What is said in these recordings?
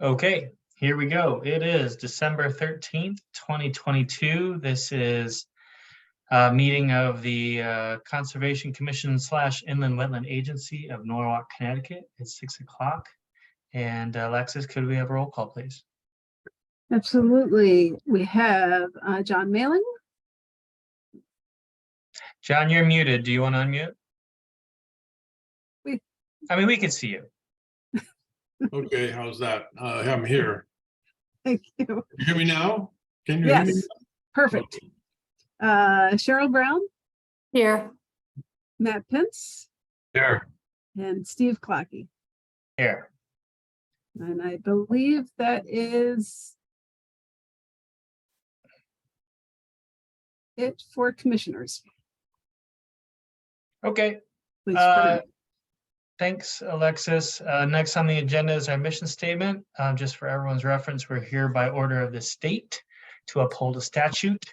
Okay, here we go. It is December 13th, 2022. This is a meeting of the Conservation Commission / Inland Wetland Agency of Norwalk, Connecticut. It's 6 o'clock. And Alexis, could we have a roll call, please? Absolutely. We have John Mailing. John, you're muted. Do you want to unmute? We- we can see you. Okay, how's that? I'm here. Thank you. You hear me now? Can you hear me? Yes, perfect. Cheryl Brown, Here. Matt Pence, Here. and Steve Clocky. Here. And I believe that is it for commissioners. Okay. Please, for Thanks, Alexis. Next on the agenda is our mission statement. Just for everyone's reference, we're here by order of the state to uphold a statute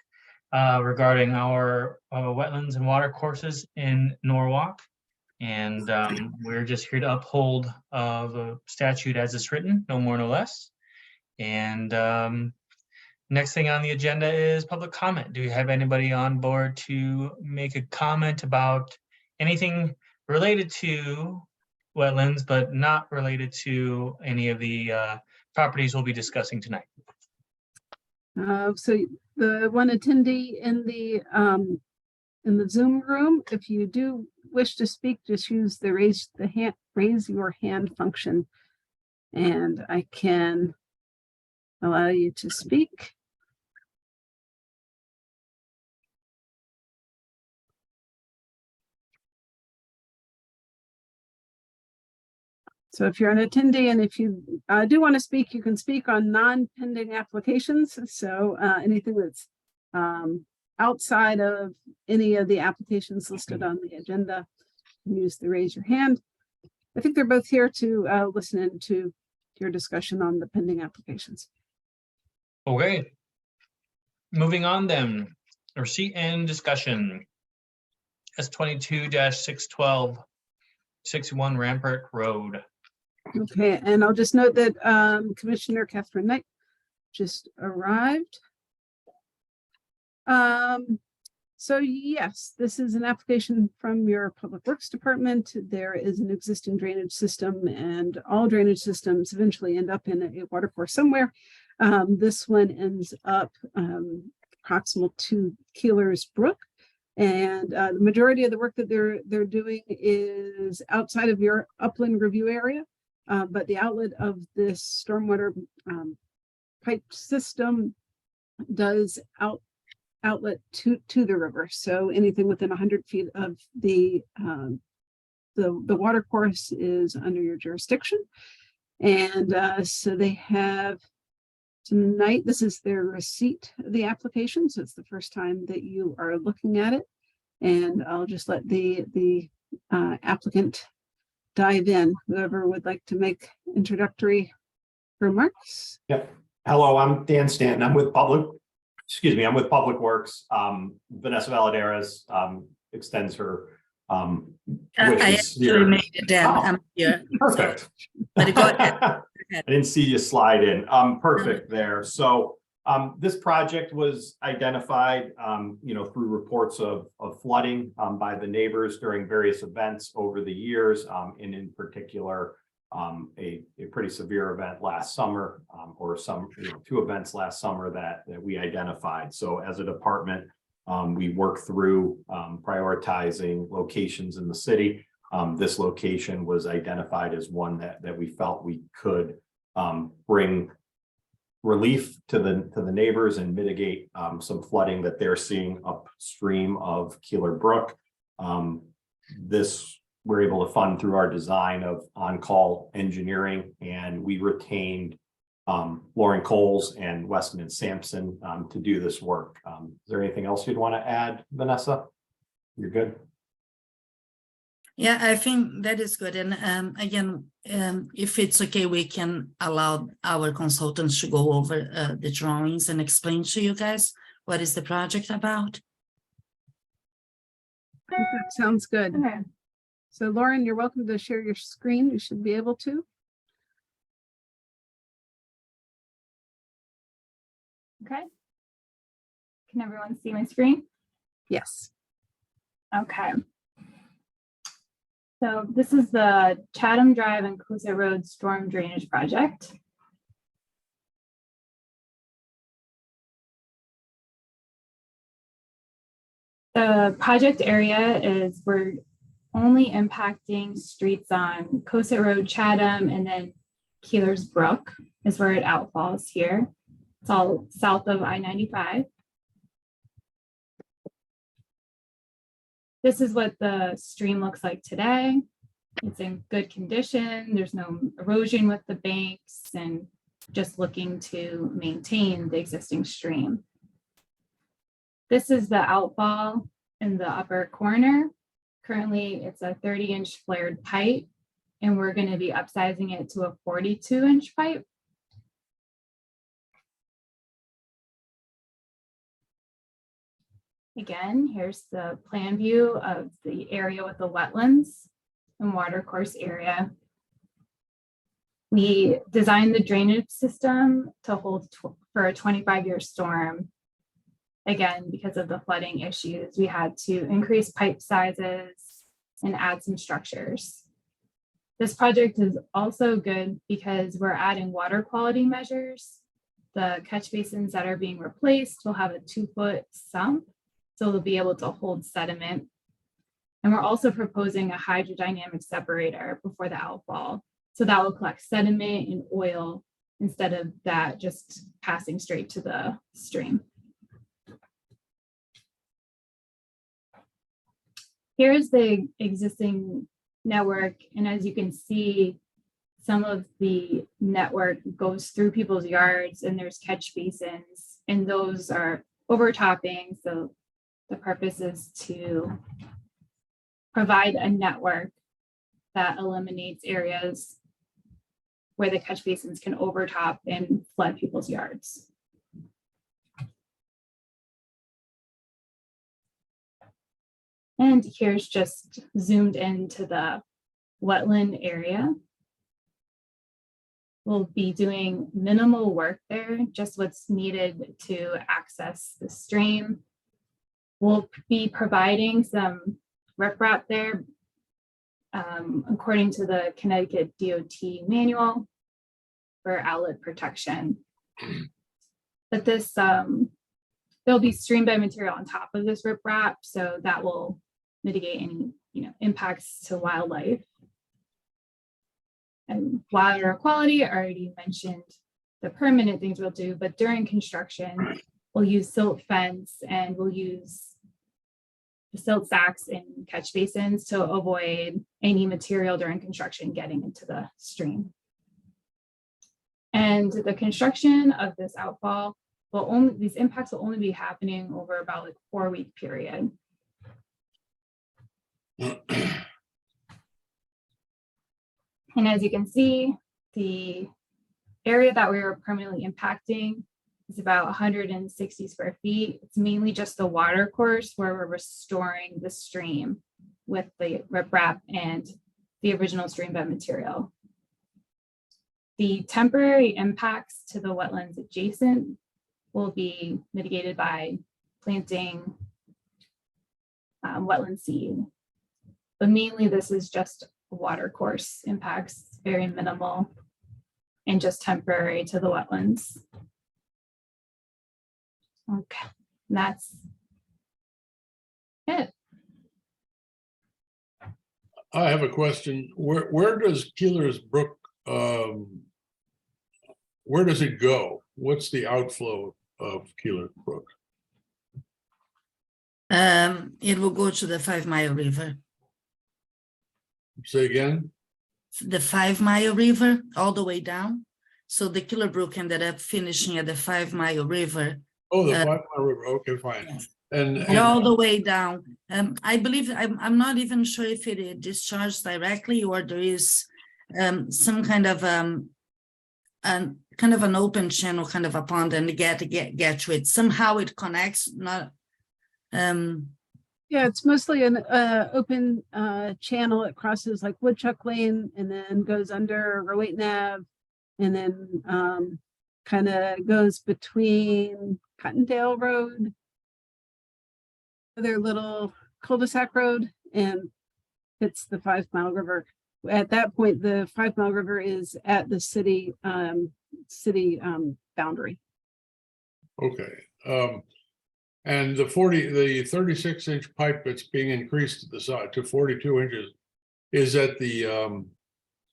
regarding our wetlands and water courses in Norwalk. And we're just here to uphold the statute as it's written, no more, no less. And next thing on the agenda is public comment. Do you have anybody on board to make a comment about anything related to wetlands, but not related to any of the properties we'll be discussing tonight? so the one attendee in the Zoom room, if you do wish to speak, just use the raise your hand function, and I can allow you to speak. So if you're an attendee and if you do want to speak, you can speak on non-pending applications. So anything that's outside of any of the applications listed on the agenda, use the raise your hand. I think they're both here to listen in to your discussion on the pending applications. Okay. Moving on then, receipt and discussion. S22-612, 61 Rampart Road. Okay, and I'll just note that Commissioner Catherine Knight just arrived. So yes, this is an application from your Public Works Department. There is an existing drainage system, and all drainage systems eventually end up in a water course somewhere. This one ends up proximal to Keeler's Brook. And the majority of the work that they're doing is outside of your upland review area. But the outlet of this stormwater pipe system does outlet to the river. So anything within 100 feet of the water course is under your jurisdiction. And so they have tonight, this is their receipt of the application. So it's the first time that you are looking at it. And I'll just let the applicant dive in. Whoever would like to make introductory remarks. Yep. Hello, I'm Dan Stanton. I'm with Public Works. Vanessa Valadares extends her I wishes actually here. made it down. Oh, I'm here. Perfect. But go ahead. I didn't see you slide in. Perfect there. So this project was identified, through reports of flooding by the neighbors during various events over the years, and in particular, a pretty severe event last summer, or two events last summer that we identified. So as a department, we work through prioritizing locations in the city. This location was identified as one that we felt we could bring relief to the neighbors and mitigate some flooding that they're seeing upstream of Keeler Brook. This we're able to fund through our design of on-call engineering, and we retained Lauren Coles and Westman Sampson to do this work. Is there anything else you'd want to add, Vanessa? You're good. Yeah, I think that is good. And again, if it's okay, we can allow our consultants to go over the drawings and explain to you guys what is the project about. I think that sounds good. Okay. So Lauren, you're welcome to share your screen. You should be able to. Okay. Can everyone see my screen? Yes. Okay. So this is the Chatham Drive and Cosette Road Storm Drainage Project. The project area is we're only impacting streets on Cosette Road, Chatham, and then Keeler's Brook is where it outfalls here. It's all south of I-95. This is what the stream looks like today. It's in good condition. There's no erosion with the banks and just looking to maintain the existing stream. This is the outfall in the upper corner. Currently, it's a 30-inch flared pipe, and we're going to be upsizing it to a 42-inch pipe. Again, here's the plan view of the area with the wetlands and watercourse area. We designed the drainage system to hold for a 25-year storm. Again, because of the flooding issues, we had to increase pipe sizes and add some structures. This project is also good because we're adding water quality measures. The catch basins that are being replaced will have a 2-foot sump, so they'll be able to hold sediment. And we're also proposing a hydrodynamic separator before the outfall. So that will collect sediment and oil instead of that just passing straight to the stream. Here's the existing network. And as you can see, some of the network goes through people's yards and there's catch basins and those are overtopping. So the purpose is to provide a network that eliminates areas where the catch basins can overtop and flood people's yards. And here's just zoomed into the wetland area. We'll be doing minimal work there, just what's needed to access the stream. We'll be providing some riprap there according to the Connecticut DOT manual for outlet protection. But this, there'll be stream bed material on top of this riprap, so that will mitigate any impacts to wildlife. And water quality, I already mentioned the permanent things we'll do, but during construction, we'll use silt fence and we'll use the silt sacks in catch basins to avoid any material during construction getting into the stream. And the construction of this outfall these impacts will only be happening over about like 4-week period. And as you can see, the area that we are permanently impacting is about 160 square feet. It's mainly just the water course where we're restoring the stream with the riprap and the original stream bed material. The temporary impacts to the wetlands adjacent will be mitigated by planting wetland seed. But mainly this is just water course impacts, very minimal and just temporary to the wetlands. Okay, that's it. I have a question. Where does Keeler's Brook, where does it go? What's the outflow of Keeler Brook? It will go to the 5 Mile River. Say again? The 5 Mile River all the way down. So the Keeler Brook ended up finishing at the 5 Mile River. Oh, the 5 Mile River. Okay, fine. Yes. And All the way down. I believe, I'm not even sure if it is discharged directly or there is some kind of an open channel, kind of a pond, and get to it. Somehow it connects, not. Yeah, it's mostly an open channel. It crosses like Woodchuck Lane and then goes under Rowayton Ave and then kind of goes between Cottondale Road, their little cul-de-sac road, and hits the 5 Mile River. At that point, the 5 Mile River is at the city boundary. Okay, and the 36-inch pipe that's being increased to the side to 42 inches, is that the,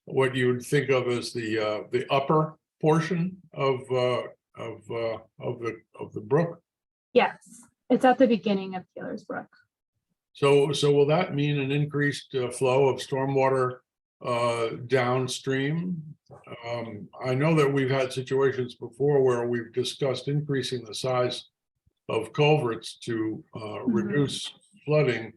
what you would think of as the upper portion of the brook? Yes, it's at the beginning of Keeler's Brook. So will that mean an increased flow of stormwater downstream? I know that we've had situations before where we've discussed increasing the size of culverts to reduce flooding,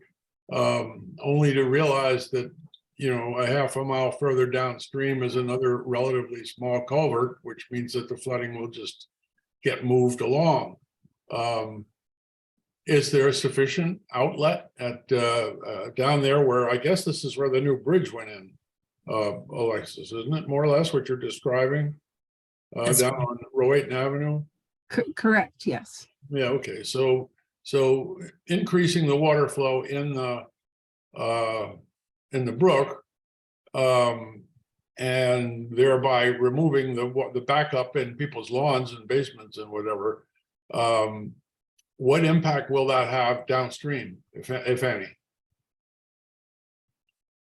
only to realize that, you know, a half a mile further downstream is another relatively small culvert, which means that the flooding will just get moved along. Is there a sufficient outlet at down there where, I guess this is where the new bridge went in, Alexis, isn't it more or less what you're describing? That's Down right. on Rowayton Avenue? Correct, yes. Yeah, okay, so increasing the water flow in the brook, and thereby removing the backup in people's lawns and basements and whatever, what impact will that have downstream, if any?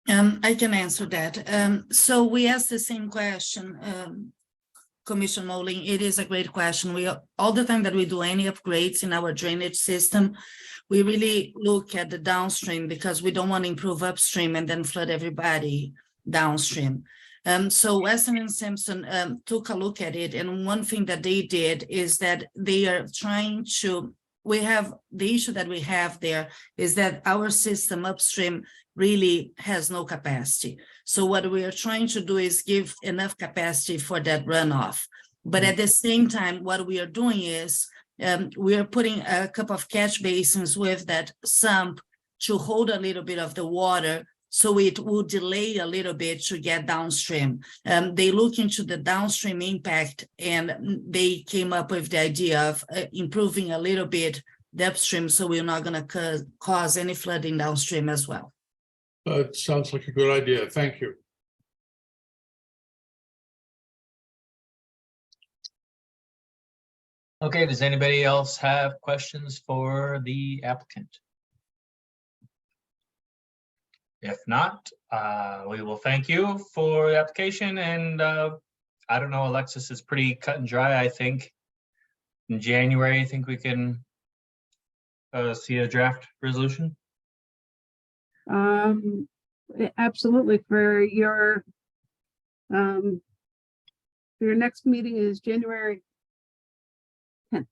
I can answer that. So we asked the same question, Commissioner Molding. It is a great question. All the time that we do any upgrades in our drainage system, we really look at the downstream because we don't want to improve upstream and then flood everybody downstream. So Weston and Simpson took a look at it, and one thing that they did is that they are trying to, the issue that we have there is that our system upstream really has no capacity. So what we are trying to do is give enough capacity for that runoff. But at the same time, what we are doing is we are putting a couple of catch basins with that sump to hold a little bit of the water, so it will delay a little bit to get downstream. They look into the downstream impact, and they came up with the idea of improving a little bit the upstream, so we're not going to cause any flooding downstream as well. It sounds like a good idea. Thank you. Okay, does anybody else have questions for the applicant? If not, we will thank you for the application, and I don't know, Alexis, is pretty cut and dry. I think in January, I think we can see a draft resolution. Absolutely. For your next meeting is January 10th.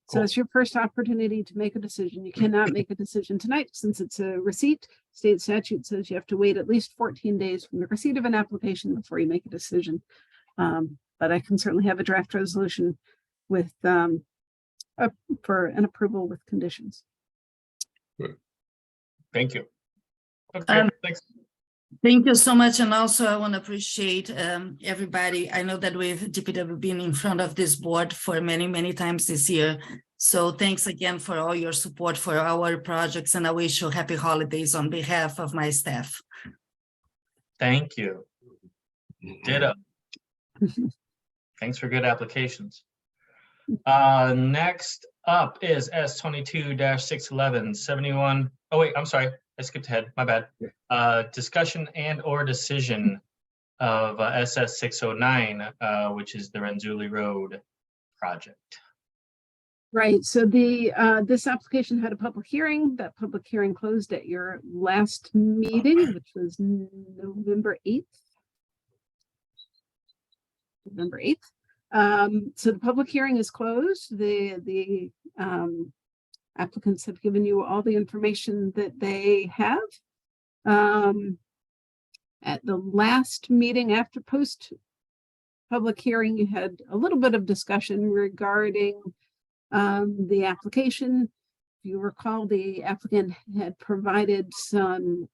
So Cool. it's your first opportunity to make a decision. You cannot make a decision tonight since it's a receipt. State statute says you have to wait at least 14 days from the receipt of an application before you make a decision. But I can certainly have a draft resolution with for an approval with conditions. Thank you. Okay, thanks. Thank you so much. And also I want to appreciate everybody. I know that we've DPW been in front of this board for many, many times this year. So thanks again for all your support for our projects, and I wish you happy holidays on behalf of my staff. Thank you. Ditto. Thanks for good applications. Next up is S22-611 71. Oh wait, I'm sorry. I skipped ahead. My bad. Discussion and or decision of SS 609, which is the Renzulli Road project. Right. So this application had a public hearing. That public hearing closed at your last meeting, which was November 8th. November 8th. So the public hearing is closed. The applicants have given you all the information that they have. At the last meeting after post public hearing, you had a little bit of discussion regarding the application. If you recall, the applicant had provided some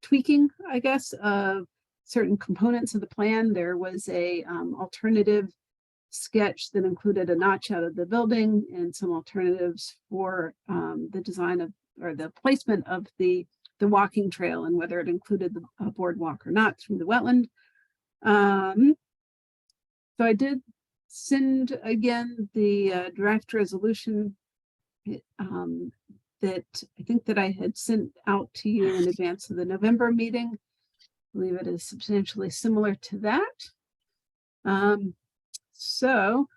tweaking, I guess, of certain components of the plan. There was a alternative sketch that included a notch out of the building and some alternatives for the design of, or the placement of the walking trail and whether it included the boardwalk or not through the wetland. So I did send again the draft resolution that I think that I had sent out to you in advance of the November meeting. I believe it is substantially similar to that. So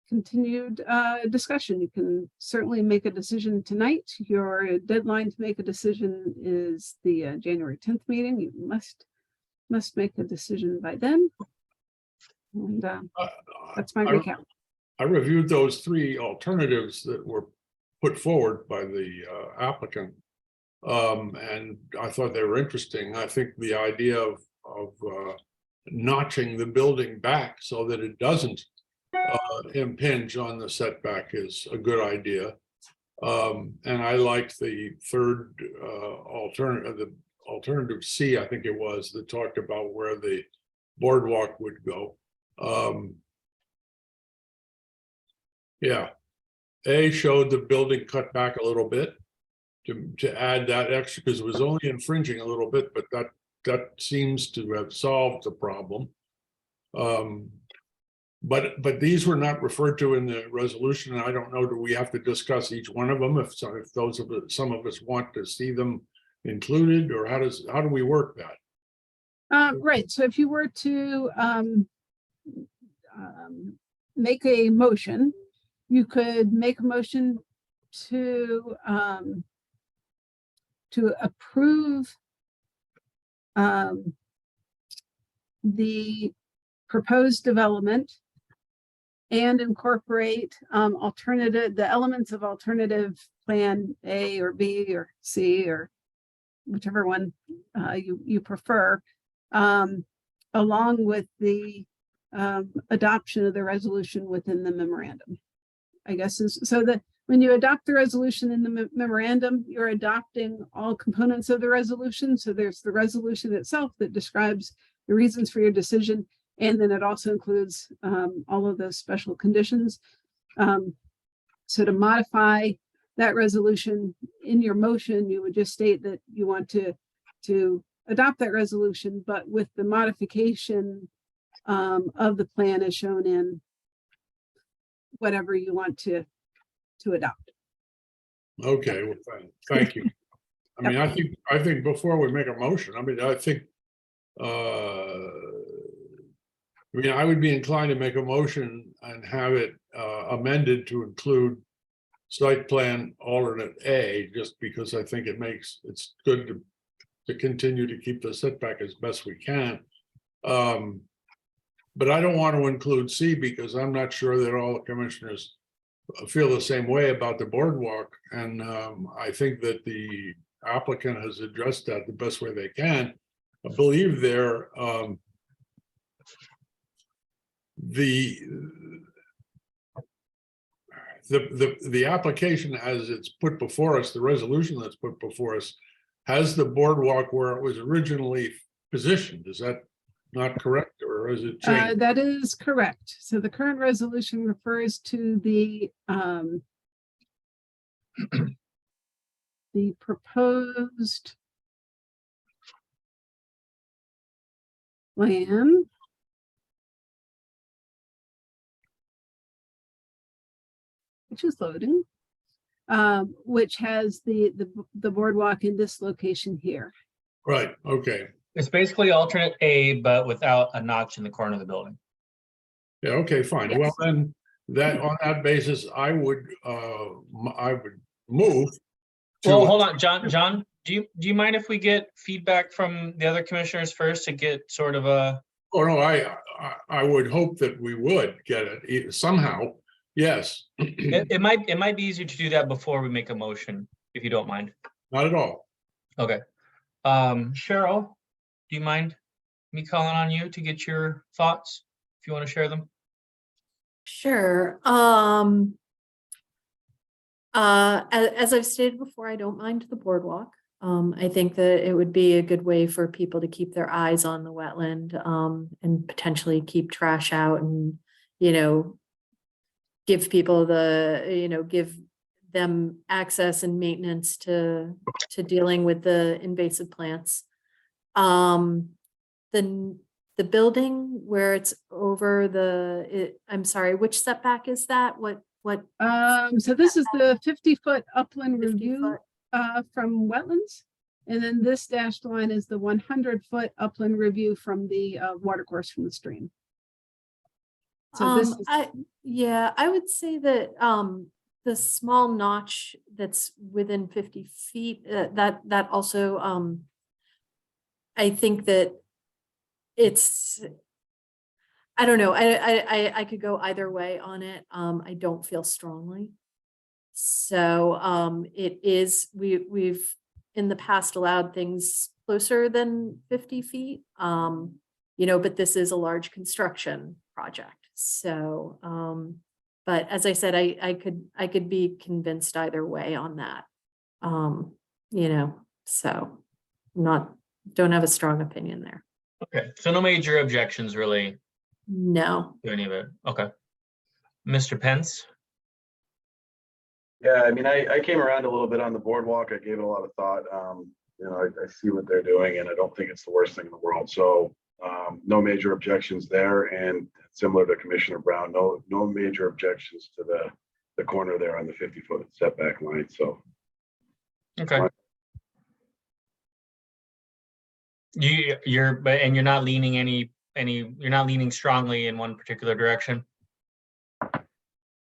continued discussion. You can certainly make a decision tonight. Your deadline to make a decision is the January 10th meeting. You must make a decision by then. And that's my recap. I reviewed those 3 alternatives that were put forward by the applicant. And I thought they were interesting. I think the idea of notching the building back so that it doesn't impinge on the setback is a good idea. And I liked the third alternative, the alternative C, I think it was, that talked about where the boardwalk would go. Yeah, A showed the building cut back a little bit to add that extra, because it was only infringing a little bit, but that seems to have solved the problem. But these were not referred to in the resolution. And I don't know, do we have to discuss each one of them if those of us, some of us want to see them included, or how do we work that? Right. So if you were to make a motion, you could make a motion to approve the proposed development and incorporate the elements of alternative plan A or B or C or whichever one you prefer, along with the adoption of the resolution within the memorandum. I guess is so that when you adopt the resolution in the memorandum, you're adopting all components of the resolution. So there's the resolution itself that describes the reasons for your decision. And then it also includes all of those special conditions. So to modify that resolution in your motion, you would just state that you want to adopt that resolution, but with the modification of the plan as shown in whatever you want to adopt. Okay, well, thank you. I mean, I think before we make a motion, I mean, I think, I would be inclined to make a motion and have it amended to include site plan alternate A, just because I think it's good to continue to keep the setback as best we can. But I don't want to include C because I'm not sure that all the commissioners feel the same way about the boardwalk. And I think that the applicant has addressed that the best way they can. I believe there the application as it's put before us, the resolution that's put before us, has the boardwalk where it was originally positioned. Is that not correct, or is it changed? That is correct. So the current resolution refers to the proposed plan. Which is loading, which has the boardwalk in this location here. Right, okay. It's basically alternate A, but without a notch in the corner of the building. Yeah, okay, fine. Yes. Well, then that on that basis, I would move to. Well, hold on, John, do you mind if we get feedback from the other commissioners first to get sort of a? Oh, no, I would hope that we would get it somehow. Yes. It might be easier to do that before we make a motion, if you don't mind. Not at all. Okay. Cheryl, do you mind me calling on you to get your thoughts, if you want to share them? Sure. As I've stated before, I don't mind the boardwalk. I think that it would be a good way for people to keep their eyes on the wetland, and potentially keep trash out and, you know, give people give them access and maintenance to dealing with the invasive plants. The building where it's over I'm sorry, which setback is that? What? So this is the 50-foot upland 50 review foot? from wetlands. And then this dashed line is the 100-foot upland review from the watercourse from the stream. So this is, I would say that the small notch that's within 50 feet, that also I think that it's, I don't know, I could go either way on it. I don't feel strongly. So it is, we've in the past allowed things closer than 50 feet, but this is a large construction project. So, but as I said, I could be convinced either way on that. So don't have a strong opinion there. Okay, so no major objections really No. to any of it. Okay. Mr. Pence? Yeah, I mean, I came around a little bit on the boardwalk. I gave it a lot of thought. I see what they're doing and I don't think it's the worst thing in the world. So no major objections there. And similar to Commissioner Brown, no major objections to the corner there on the 50-foot setback line. So Okay. You're not leaning you're not leaning strongly in one particular direction?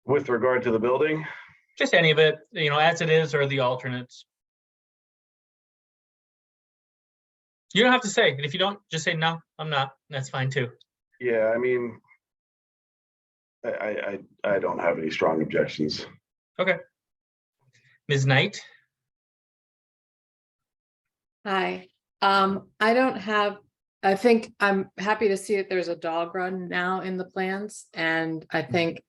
with regard to the building, Just any of it, as it is, or the alternates. You don't have to say, and if you don't, just say, no, I'm not. That's fine too. yeah, I mean, I don't have any strong objections. Okay. Ms. Knight? Hi, I think I'm happy to see that there's a dog run now in the plans, and I think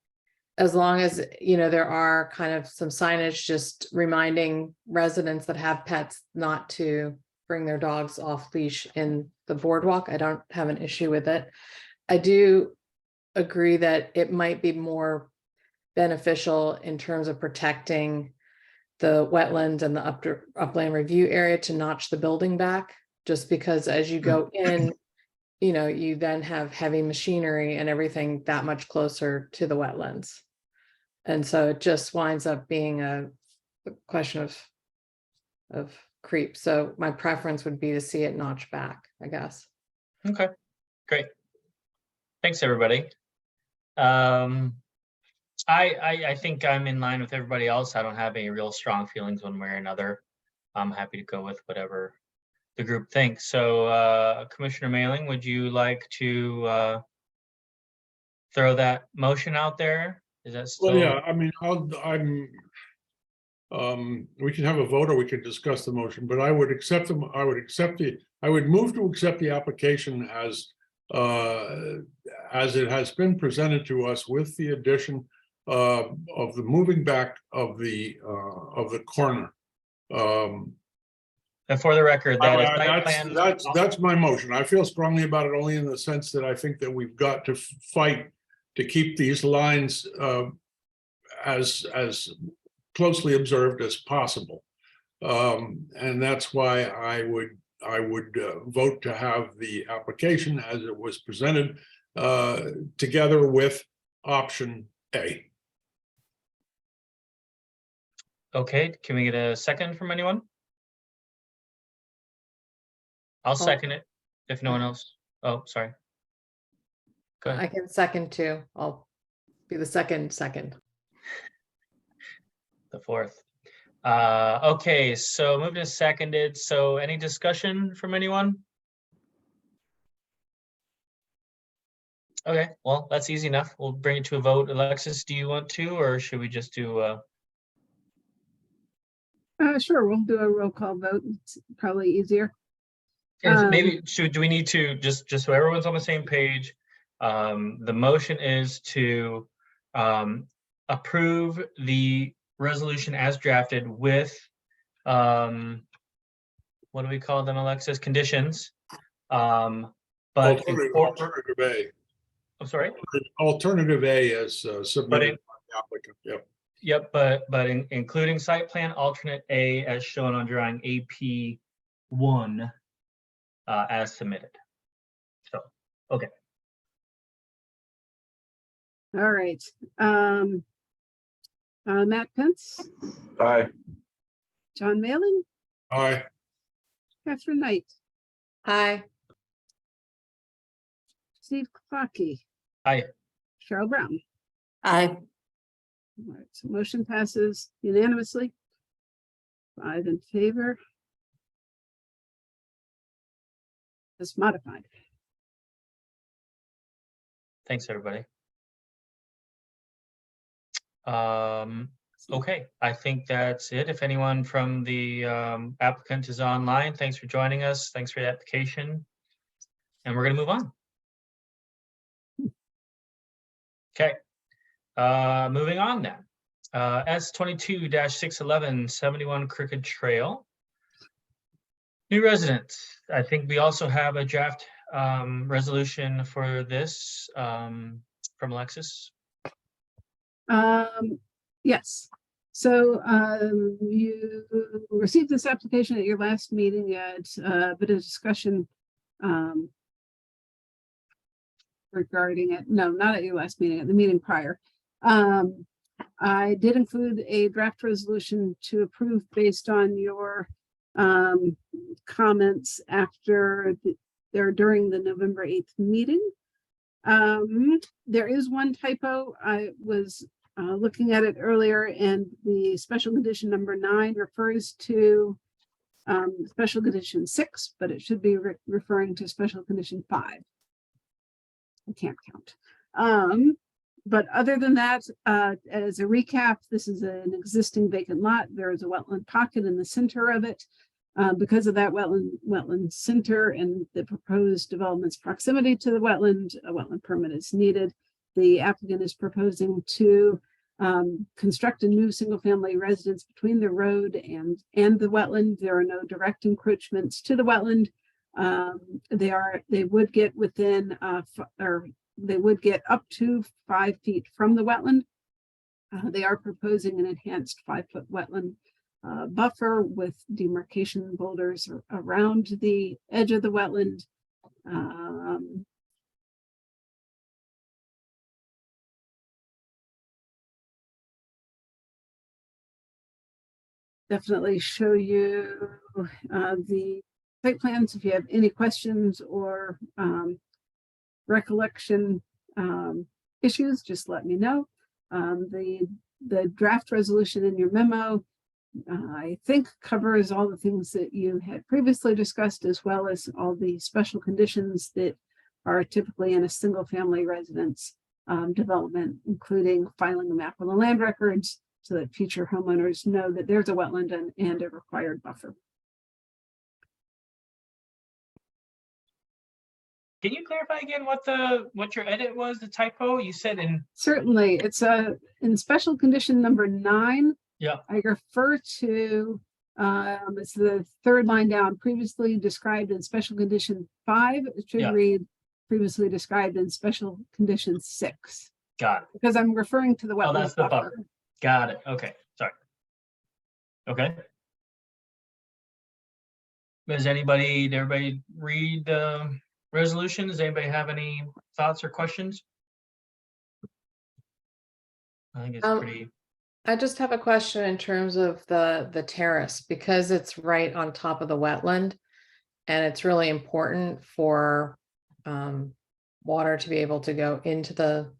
as long as, there are kind of some signage just reminding residents that have pets not to bring their dogs off leash in the boardwalk, I don't have an issue with it. I do agree that it might be more beneficial in terms of protecting the wetlands and the upland review area to notch the building back, just because as you go in, you then have heavy machinery and everything that much closer to the wetlands. And so it just winds up being a question of creep. So my preference would be to see it notch back, I guess. Okay, great. Thanks, everybody. I think I'm in line with everybody else. I don't have any real strong feelings one way or another. I'm happy to go with whatever the group thinks. So Commissioner Mailing, would you like to throw that motion out there? Is that still? Well, yeah, I mean, we can have a vote or we can discuss the motion, but I would accept them. I would move to accept the application as it has been presented to us, with the addition of the moving back of the corner. And for the record, that is site plan. That's my motion. I feel strongly about it only in the sense that I think that we've got to fight to keep these lines as closely observed as possible. And that's why I would vote to have the application as it was presented together with option A. Okay, can we get a second from anyone? I'll second it if no one else. Oh, sorry. Go I ahead. can second too. I'll be the second. The fourth. Okay, so moved and seconded. So any discussion from anyone? Okay, well, that's easy enough. We'll bring it to a vote. Alexis, do you want to, or should we just do? Sure, we'll do a roll call vote. It's probably easier. Maybe do we need to just so everyone's on the same page? The motion is to approve the resolution as drafted with what do we call them, Alexis? Conditions. But Alternative A, I'm sorry. alternative A as But submitted by the applicant, yep. Yep, but including site plan alternate A as shown on drawing AP1 as submitted. So, okay. All right. Matt Pence, Aye. John Malin, Aye, Catherine Knight, Hi, Steve Klocke. Aye. Cheryl Brown. I, All right, so motion passes unanimously. 5 in favor. As modified. Thanks, everybody. Okay, I think that's it. If anyone from the applicant is online, thanks for joining us. Thanks for the application. And we're gonna move on. Okay, moving on then. S22-611 71 Crooked Trail. New residents. I think we also have a draft resolution for this from Alexis. Yes, so you received this application at your last meeting. You had a bit of discussion regarding it. No, not at your last meeting, at the meeting prior. I did include a draft resolution to approve based on your comments after during the November 8th meeting. There is one typo. I was looking at it earlier, and the special condition number 9 refers to special condition 6, but it should be referring to special condition 5. I can't count. But other than that, as a recap, this is an existing vacant lot. There is a wetland pocket in the center of it. Because of that wetland center and the proposed development's proximity to the wetland, a wetland permit is needed. The applicant is proposing to construct a new single-family residence between the road and the wetland. There are no direct encroachments to the wetland. They would get within they would get up to 5 feet from the wetland. They are proposing an enhanced 5-foot wetland buffer with demarcation boulders around the edge of the wetland. Definitely show you the site plans if you have any questions or recollection issues, just let me know. The draft resolution in your memo, I think, covers all the things that you had previously discussed, as well as all the special conditions that are typically in a single family residence development, including filing a map on the land records so that future homeowners know that there's a wetland and a required buffer. Can you clarify again what your edit was, the typo? You said in. Certainly, it's in special condition number 9. Yeah. I refer to it's the 3rd line down, previously described in special condition 5. It should read previously described in special condition 6. Got it. Because I'm referring to the wetland. Oh, that's the buffer. Got it. Okay, sorry. Okay. Did everybody read the resolution? Does anybody have any thoughts or questions? I think it's pretty. I just have a question in terms of the terrace, because it's right on top of the wetland. And it's really important for water to be able to go into the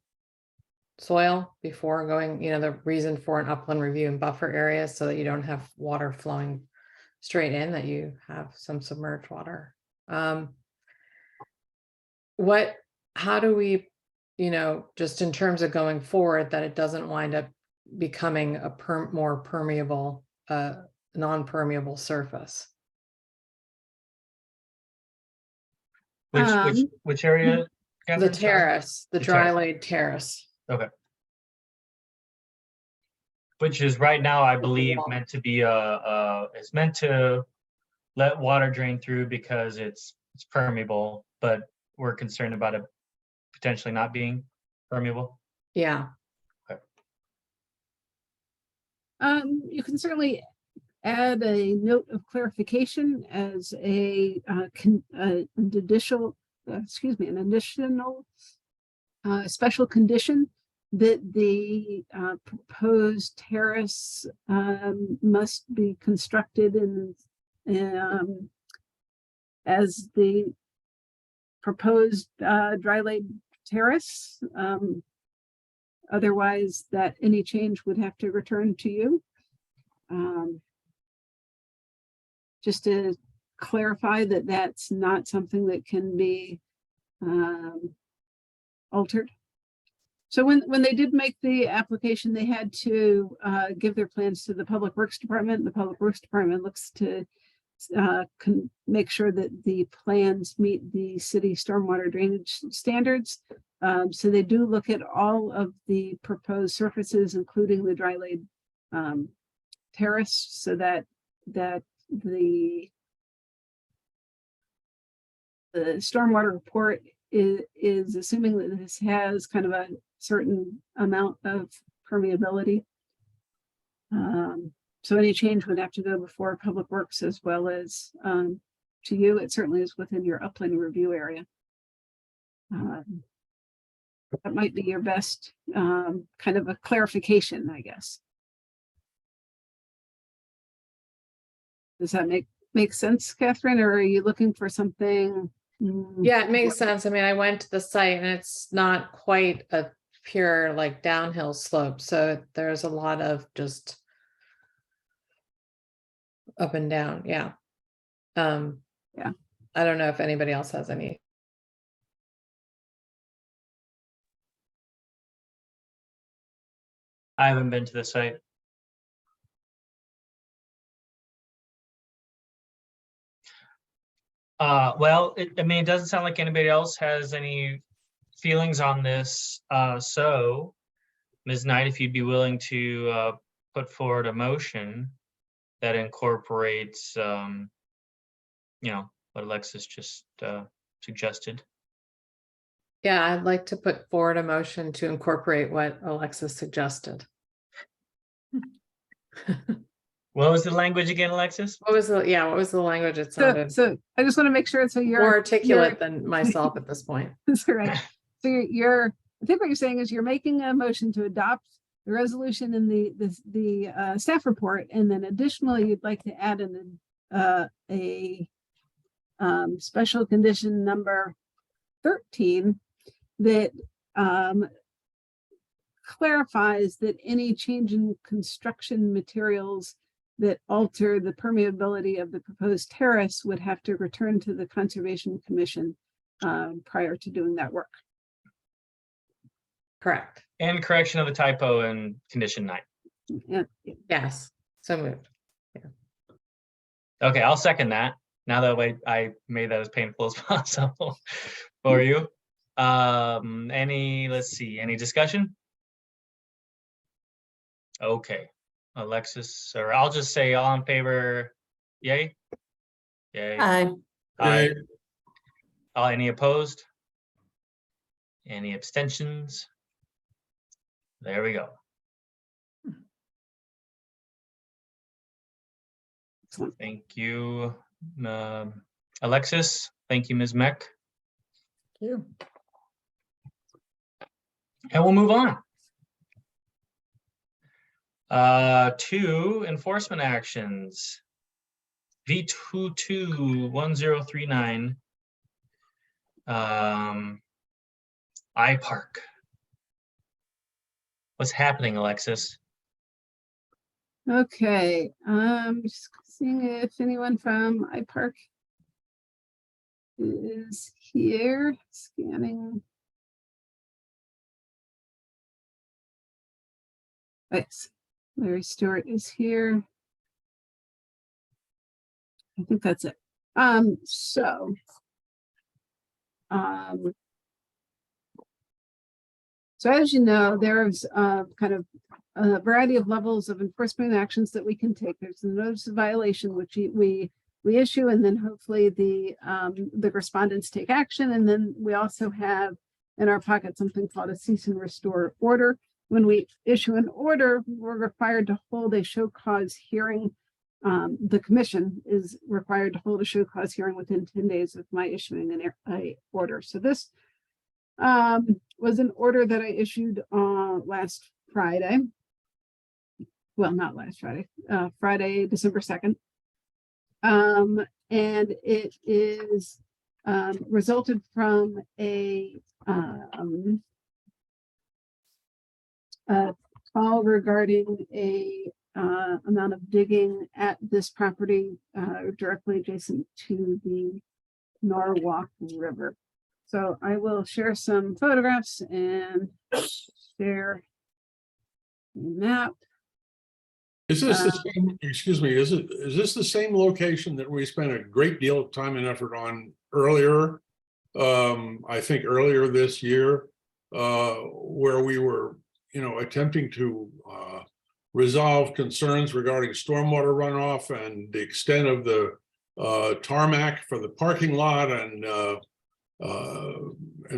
soil before going, the reason for an upland review and buffer area, so that you don't have water flowing straight in, that you have some submerged water. How do we, just in terms of going forward, that it doesn't wind up becoming a more permeable, non-permeable surface? Which area? The Catherine? terrace, the dry laid terrace. Okay. Which is right now, I believe, meant to be it's meant to let water drain through because it's permeable, but we're concerned about it potentially not being permeable. Yeah, You can certainly add a note of clarification as an additional special condition that the proposed terrace must be constructed as the proposed dry laid terrace. Otherwise, that any change would have to return to you. Just to clarify that that's not something that can be altered. So when they did make the application, they had to give their plans to the Public Works Department. The Public Works Department looks to make sure that the plans meet the city stormwater drainage standards. So they do look at all of the proposed surfaces, including the dry laid terrace, so that the stormwater report is assuming that this has kind of a certain amount of permeability. So any change would have to go before Public Works as well as to you. It certainly is within your upland review area. That might be your best kind of a clarification, I guess. Does that make sense, Catherine, or are you looking for something? yeah, it makes sense. I mean, I went to the site and it's not quite a pure like downhill slope. So there's a lot of just up and down. Yeah. Yeah. I don't know if anybody else has any. I haven't been to the site. Well, I mean, it doesn't sound like anybody else has any feelings on this. So Ms. Knight, if you'd be willing to put forward a motion that incorporates, what Alexis just suggested. Yeah, I'd like to put forward a motion to incorporate what Alexis suggested. What was the language again, Alexis? What was the language? It sounded So I just want to make sure so you're more articulate than myself at this point. That's right. So I think what you're saying is you're making a motion to adopt the resolution in the staff report, and then additionally, you'd like to add in a special condition number 13 that clarifies that any change in construction materials that alter the permeability of the proposed terrace would have to return to the Conservation Commission prior to doing that work. Correct. And correction of the typo in condition 9. Yeah. Yes. So moved. Okay, I'll second that. Now that way I made that as painful as possible for you. Let's see, any discussion? Okay, Alexis, or I'll just say all in favor, yay? Yay. Aye. Aye. Any opposed? Any abstentions? There we go. Excellent. Thank you, Alexis. Thank you, Ms. Meck. Thank you. And we'll move on to enforcement actions. V221039 iPark. What's happening, Alexis? Okay, just seeing if anyone from iPark is here, scanning. Thanks. Larry Stewart is here. I think that's it. So as you know, there's kind of a variety of levels of enforcement actions that we can take. There's a notice of violation, which we we issue, and then hopefully the respondents take action. And then we also have in our pocket something called a cease and restore order. When we issue an order, we're required to hold a show cause hearing. The commission is required to hold a show cause hearing within 10 days of my issuing an order. So this was an order that I issued last Friday. Well, not last Friday, Friday, December 2nd. And it is resulted from a call regarding a amount of digging at this property directly adjacent to the Norwalk River. So I will share some photographs and share a map. Is this the same, excuse me, is this the same location that we spent a great deal of time and effort on earlier? I think earlier this year, where we were, attempting to resolve concerns regarding stormwater runoff and the extent of the tarmac for the parking lot and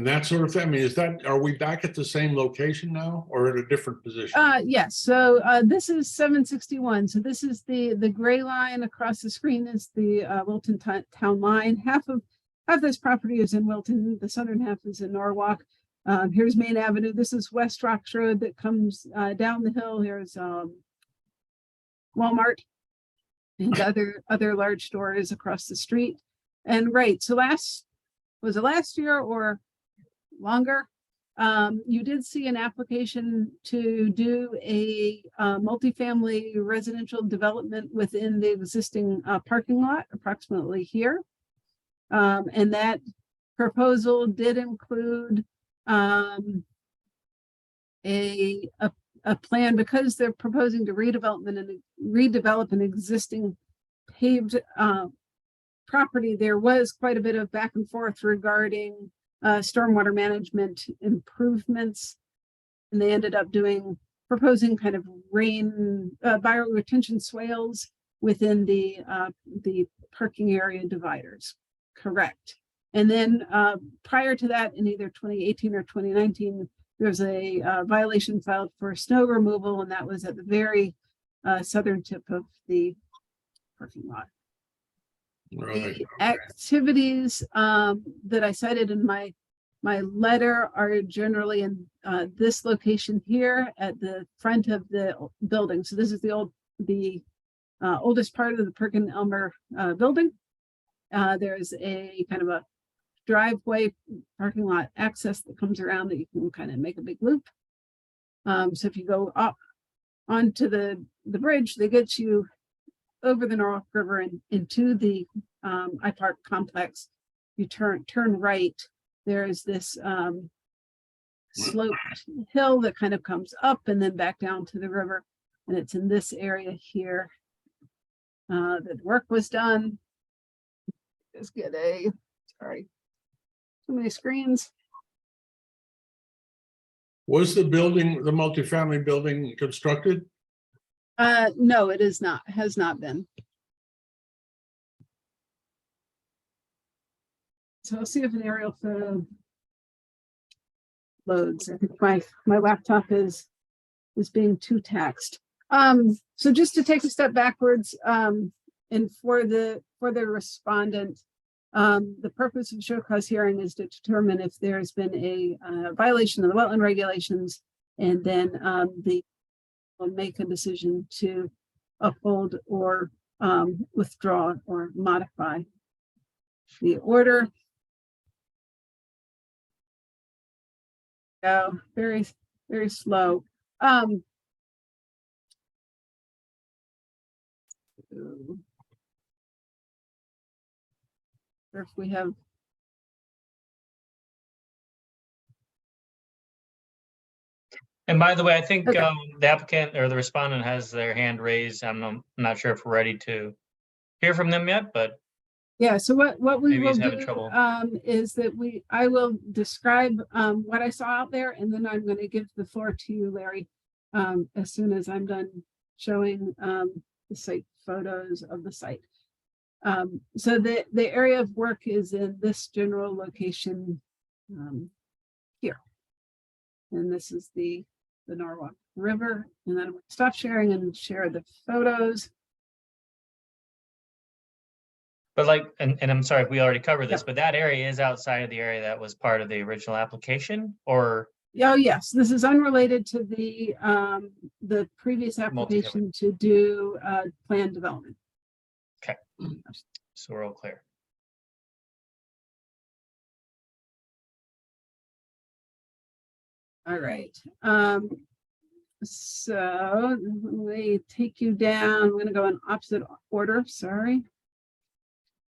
that sort of thing. I mean, are we back at the same location now or at a different position? Yes, so this is 761. So this is the gray line across the screen is the Wilton town line. Half this property is in Wilton, the southern half is in Norwalk. Here's Main Avenue. This is West Rocks Road that comes down the hill. Here's Walmart and other large stores across the street. And right, so was it last year or longer? You did see an application to do a multifamily residential development within the existing parking lot, approximately here. And that proposal did include a plan, because they're proposing to redevelop an existing paved property. There was quite a bit of back and forth regarding stormwater management improvements, and they ended up proposing kind of bioretention swales within the parking area dividers. Correct. And then prior to that, in either 2018 or 2019, there's a violation filed for snow removal, and that was at the very southern tip of the parking lot. Right. The activities that I cited in my letter are generally in this location here at the front of the building. So this is the oldest part of the Perkin-Elmer building. There's a kind of a driveway parking lot access that comes around that you can kind of make a big loop. So if you go up onto the bridge, that gets you over the Norwalk River and into the iPark complex. You turn right. There's this sloped hill that kind of comes up and then back down to the river. And it's in this area here that work was done. Just get sorry, too many screens. Was the multifamily building constructed? No, it is not, has not been. So I'll see if an aerial photo loads. I think my laptop is being too taxed. So just to take a step backwards, and for the respondent, the purpose of show cause hearing is to determine if there's been a violation of the wetland regulations, and then will make a decision to uphold or withdraw or modify the order. Go very, very slow. If we have And by the way, I think Okay. the applicant or the respondent has their hand raised. I'm not sure if we're ready to hear from them yet, but yeah, so what we Maybe will he's having do trouble. is that I will describe what I saw out there, and then I'm going to give the floor to you, Larry, as soon as I'm done showing the site photos of the site. So the area of work is in this general location here. And this is the Norwalk River. And then I'm gonna stop sharing and share the photos. But like, and I'm sorry if we already covered this, but that area is outside of the area that was part of the original application, or? Oh, yes, this is unrelated to the previous application to do plan development. Okay, so we're all clear. All right. So let me take you down. I'm gonna go in opposite order, sorry.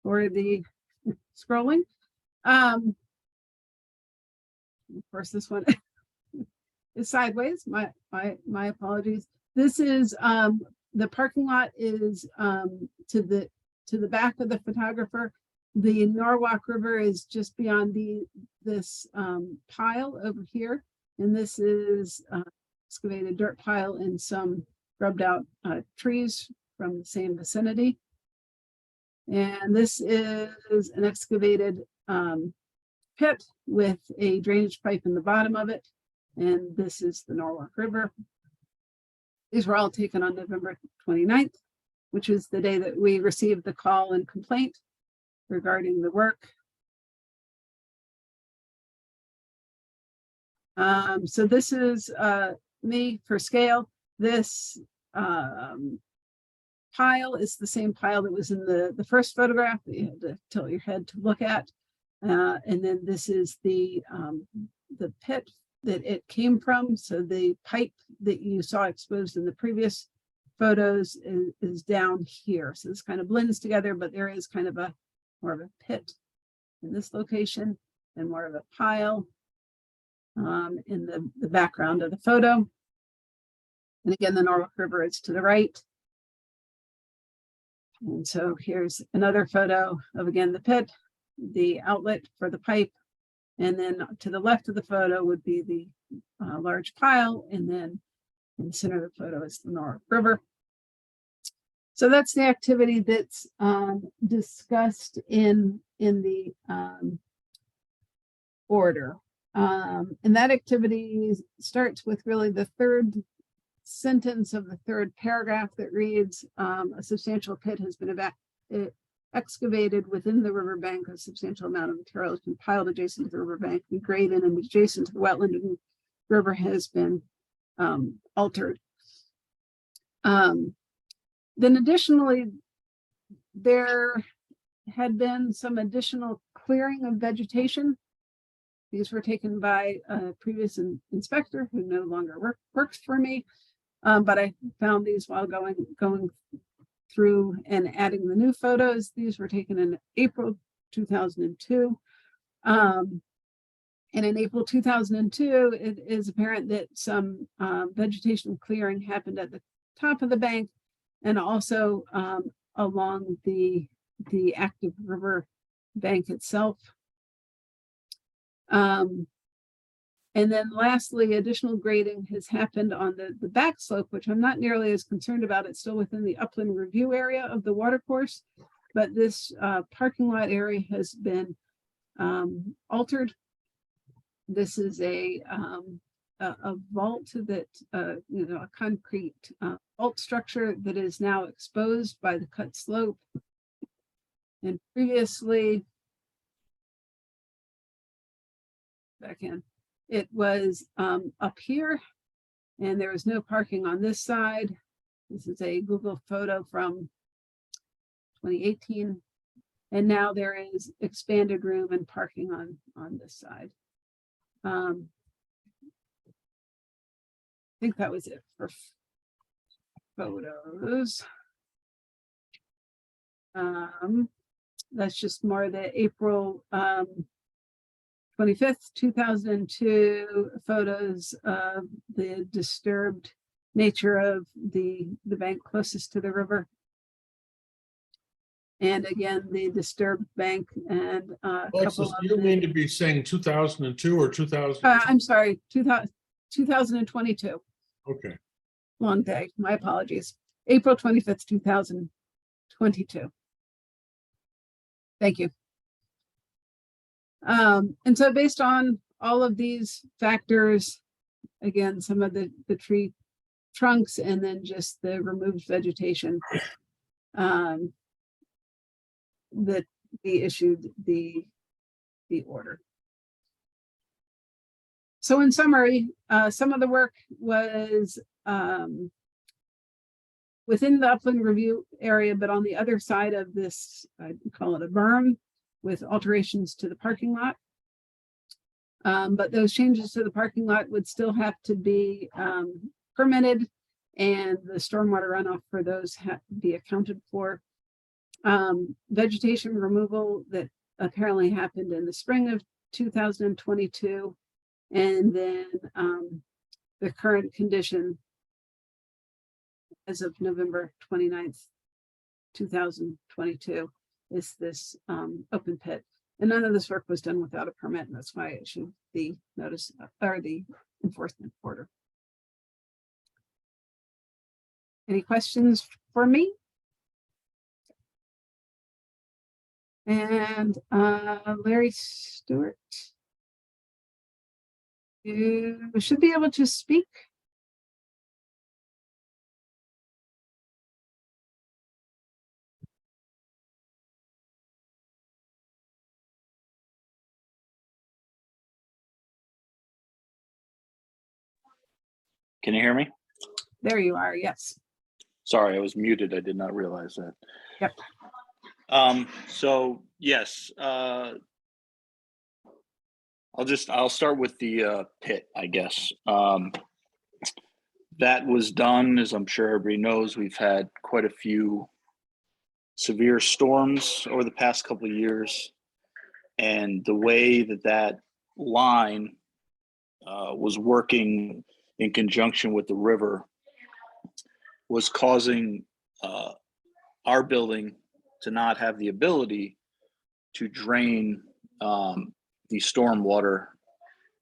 For the scrolling. Of course, this one is sideways. My apologies. This is the parking lot is to the back of the photographer. The Norwalk River is just beyond this pile over here. And this is excavated dirt pile and some grubbed out trees from the same vicinity. And this is an excavated pit with a drainage pipe in the bottom of it. And this is the Norwalk River. These were all taken on November 29th, which is the day that we received the call and complaint regarding the work. So this is me for scale. This pile is the same pile that was in the first photograph that you had to tilt your head to look at. And then this is the pit that it came from. So the pipe that you saw exposed in the previous photos is down here. So this kind of blends together, but there is kind of more of a pit in this location and more of a pile in the background of the photo. And again, the Norwalk River is to the right. And so here's another photo of, again, the pit, the outlet for the pipe. And then to the left of the photo would be the large pile. And then in the center of the photo is the Norwalk River. So that's the activity that's discussed in the order. And that activity starts with really the third sentence of the third paragraph that reads, a substantial pit has been excavated within the riverbank. A substantial amount of material has been piled adjacent to the riverbank and graded and adjacent to the wetland and river has been altered. Then additionally, there had been some additional clearing of vegetation. These were taken by a previous inspector who no longer works for me. But I found these while going through and adding the new photos. These were taken in April 2002. And in April 2002, it is apparent that some vegetation clearing happened at the top of the bank and also along the active river bank itself. And then lastly, additional grading has happened on the back slope, which I'm not nearly as concerned about. It's still within the upland review area of the watercourse, but this parking lot area has been altered. This is a vault that, a concrete vault structure that is now exposed by the cut slope. And previously, back in, it was up here and there was no parking on this side. This is a Google photo from 2018. And now there is expanded room and parking on this side. I think that was it for photos. That's just more the April 25th, 2002 photos of the disturbed nature of the bank closest to the river. And again, the disturbed bank and a couple of You mean to be saying 2002 or 2000? I'm sorry, 2022. Okay. Long day, my apologies. April 25th, 2022. Thank you. And so based on all of these factors, again, some of the tree trunks and then just the removed vegetation, that we issued the order. So in summary, some of the work was within the upland review area, but on the other side of this, I call it a berm, with alterations to the parking lot. But those changes to the parking lot would still have to be permitted, and the stormwater runoff for those have to be accounted for. Vegetation removal that apparently happened in the spring of 2022. And then the current condition as of November 29th, 2022 is this open pit. And none of this work was done without a permit, and that's why I issued the notice or the enforcement order. Any questions for me? And Larry Stewart, you should be able to speak. Can you hear me? There you are, yes. Sorry, I was muted. I did not realize that. Yep. So yes, I'll start with the pit, I guess. That was done, as I'm sure everybody knows. We've had quite a few severe storms over the past couple of years, and the way that line was working in conjunction with the river was causing our building to not have the ability to drain the storm water.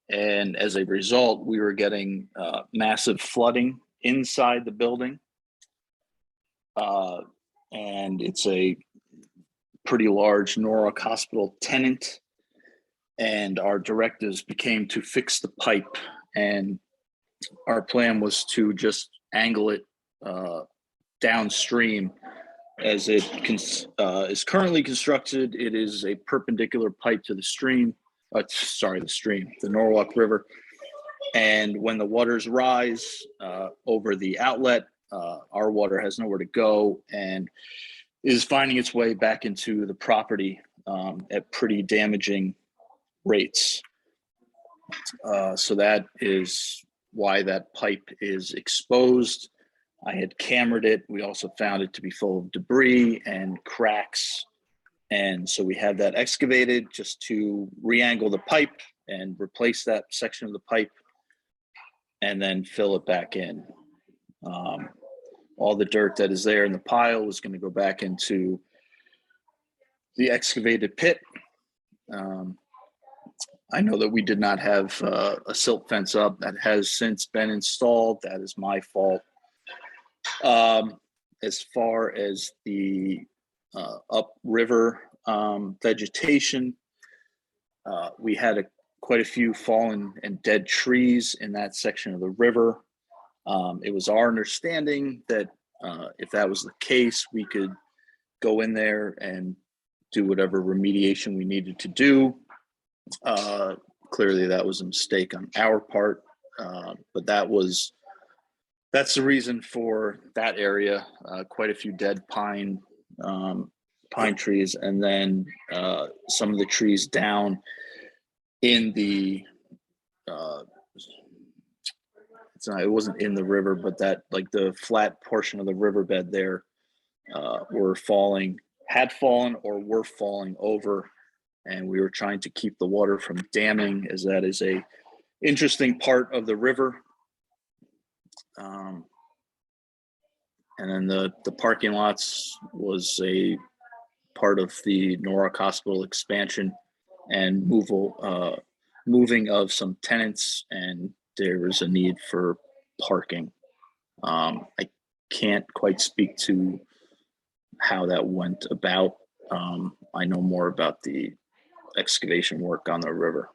And as a result, we were getting massive flooding inside the building. And it's a pretty large Norwalk Hospital tenant. And our directives became to fix the pipe. And our plan was to just angle it downstream. As it is currently constructed, it is a perpendicular pipe to the stream. The Norwalk River. And when the waters rise over the outlet, our water has nowhere to go and is finding its way back into the property at pretty damaging rates. So that is why that pipe is exposed. I had cambered it. We also found it to be full of debris and cracks. And so we had that excavated just to re-angle the pipe and replace that section of the pipe and then fill it back in. All the dirt that is there in the pile is going to go back into the excavated pit. I know that we did not have a silt fence up. That has since been installed. That is my fault. As far as the upriver vegetation, we had quite a few fallen and dead trees in that section of the river. It was our understanding that if that was the case, we could go in there and do whatever remediation we needed to do. Clearly that was a mistake on our part, but that's the reason for that area. Quite a few dead pine trees, and then some of the trees down in the it wasn't in the river, but that like the flat portion of the riverbed there had fallen or were falling over, and we were trying to keep the water from damming, as that is a interesting part of the river. And then the parking lots was a part of the Norwalk Hospital expansion and moving of some tenants, and there was a need for parking. I can't quite speak to how that went about. I know more about the excavation work on the river.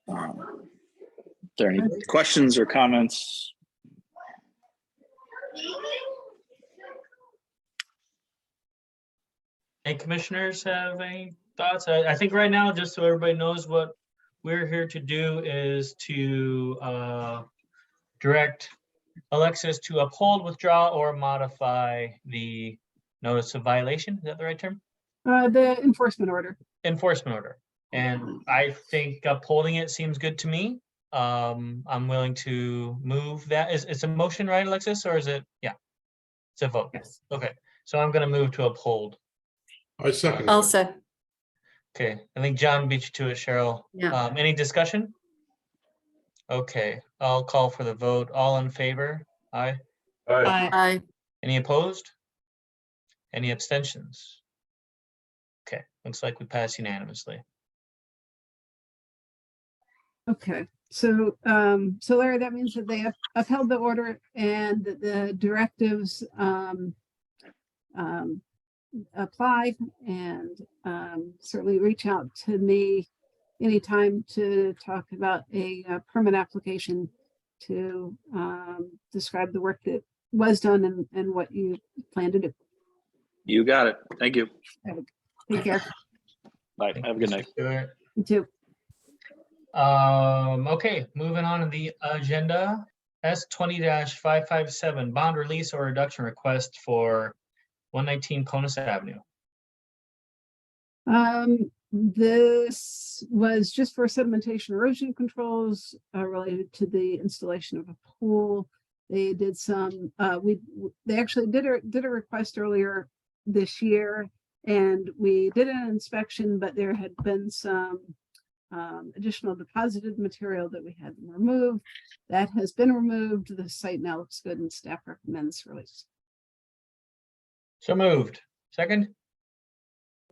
Are there any questions or comments? Any commissioners have any thoughts? I think right now, just so everybody knows, what we're here to do is to direct Alexis to uphold, withdraw, or modify the notice of violation. Is that the right term? The enforcement order. Enforcement order. And I think upholding it seems good to me. I'm willing to move that. It's a motion, right, Alexis, or is it? Yeah, it's a vote. Yes. Okay, so I'm gonna move to uphold. I second. I'll it. say, Okay, I think John beat you to it, Cheryl. Yeah. Any discussion? Okay, I'll call for the vote. All in favor? Aye. Aye. I, Any opposed? Any abstentions? Okay, looks like we pass unanimously. Okay, so, so Larry, that means that they have upheld the order and that the directives, apply, and, certainly reach out to me anytime to talk about a permit application to, describe the work that was done and what you plan to do. You got it. Thank you. Take care. Bye. Thank Have a you, good Mr. night. Stewart. You too. Okay, moving on to the agenda. S20-557 bond release or reduction request for 119 Conus Avenue. This was just for sedimentation erosion controls related to the installation of a pool. They did some, they actually did a request earlier this year, and we did an inspection, but there had been some additional deposited material that we had to remove. That has been removed. The site now looks good and staff recommends release. So moved. Second,